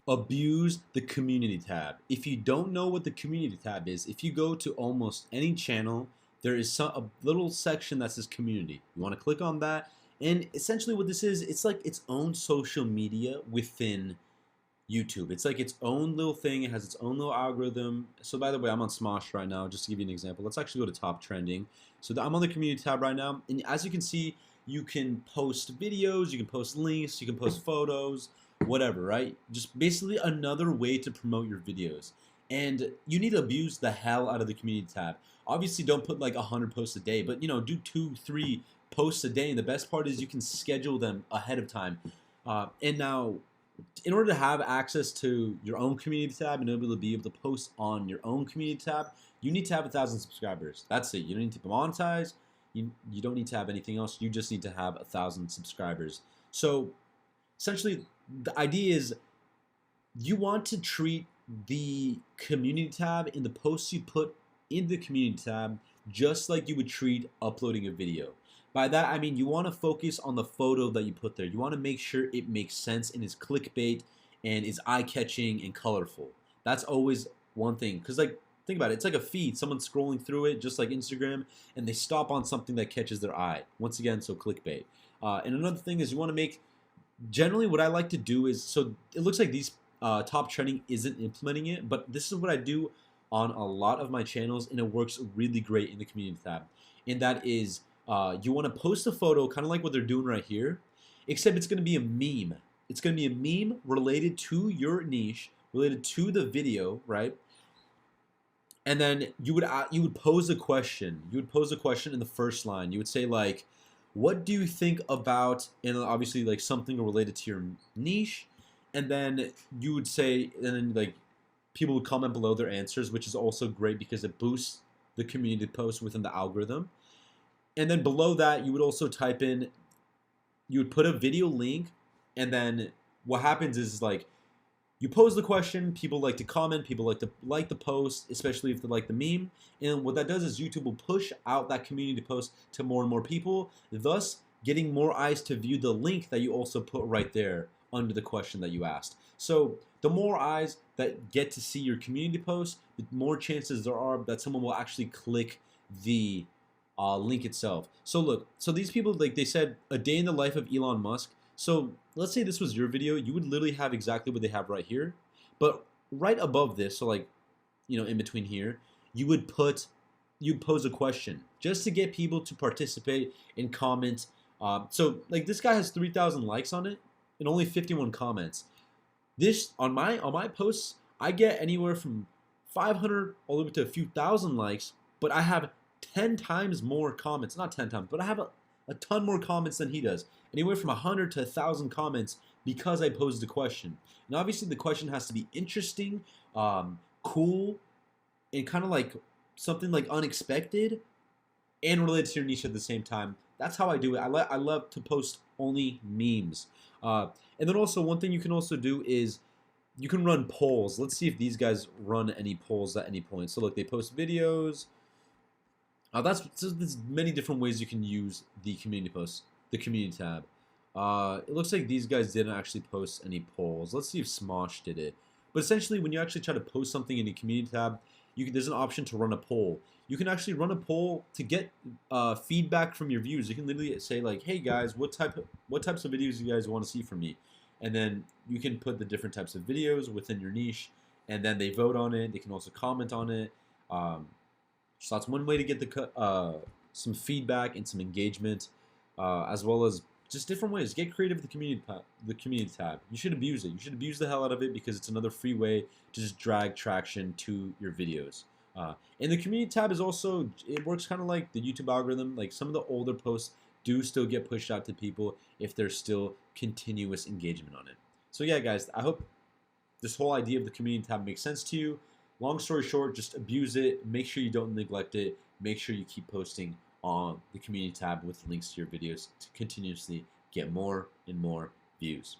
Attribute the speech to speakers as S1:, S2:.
S1: Abuse the community tab. If you don't know what the community tab is, if you go to almost any channel, there is a little section that says community. You want to click on that, and essentially what this is, it's like its own social media within YouTube. It's like its own little thing. It has its own little algorithm. So by the way, I'm on Smosh right now, just to give you an example. Let's actually go to top trending. So I'm on the community tab right now, and as you can see, you can post videos, you can post links, you can post photos, whatever, right? Just basically another way to promote your videos. And you need to abuse the hell out of the community tab. Obviously, don't put like 100 posts a day, but do 2, 3 posts a day. And the best part is you can schedule them ahead of time. And now, in order to have access to your own community tab and be able to post on your own community tab, you need to have 1,000 subscribers. That's it. You don't need to monetize. You don't need to have anything else. You just need to have 1,000 subscribers. So essentially, the idea is you want to treat the community tab in the posts you put in the community tab just like you would treat uploading a video. By that, I mean you want to focus on the photo that you put there. You want to make sure it makes sense and is clickbait and is eye-catching and colorful. That's always one thing. Because, like, think about it. It's like a feed. Someone's scrolling through it, just like Instagram, and they stop on something that catches their eye. Once again, so clickbait. And another thing is you want to make, generally what I like to do is, so it looks like these top trending isn't implementing it, but this is what I do on a lot of my channels, and it works really great in the community tab. And that is, you want to post a photo, kind of like what they're doing right here, except it's going to be a meme. It's going to be a meme related to your niche, related to the video, right? And then you would pose a question. You would pose a question in the first line. You would say like, "What do you think about?" And obviously like something related to your niche. And then you would say, and then like people would comment below their answers, which is also great because it boosts the community post within the algorithm. And then below that, you would also type in, you would put a video link, and then what happens is like, you pose the question, people like to comment, people like the post, especially if they like the meme, and what that does is YouTube will push out that community post to more and more people, thus getting more eyes to view the link that you also put right there under the question that you asked. So the more eyes that get to see your community post, the more chances there are that someone will actually click the link itself. So look, so these people, like they said, a day in the life of Elon Musk. So let's say this was your video, you would literally have exactly what they have right here, but right above this, so like, in between here, you'd pose a question just to get people to participate and comment. So like this guy has 3,000 likes on it and only 51 comments. This on my posts, I get anywhere from 500 all the way to a few thousand likes, but I have 10 times more comments. Not 10 times, but I have a ton more comments than he does. Anywhere from 100 to 1,000 comments because I posed a question. And obviously the question has to be interesting, cool, and kind of like something like unexpected and related to your niche at the same time. That's how I do it. I love to post only memes. And then also one thing you can also do is you can run polls. Let's see if these guys run any polls at any point. So look, they post videos. There's many different ways you can use the community post, the community tab. It looks like these guys didn't actually post any polls. Let's see if Smosh did it. But essentially, when you actually try to post something in the community tab, there's an option to run a poll. You can actually run a poll to get feedback from your viewers. You can literally say like, "Hey guys, what types of videos you guys want to see from me?" And then you can put the different types of videos within your niche, and then they vote on it. They can also comment on it. So that's one way to get some feedback and some engagement, as well as just different ways. Get creative with the community tab. You should abuse it. You should abuse the hell out of it because it's another free way to just drag traction to your videos. And the community tab is also, it works kind of like the YouTube algorithm. Like some of the older posts do still get pushed out to people if there's still continuous engagement on it. So yeah, guys, I hope this whole idea of the community tab makes sense to you. Long story short, just abuse it. Make sure you don't neglect it. Make sure you keep posting on the community tab with links to your videos to continuously get more and more views.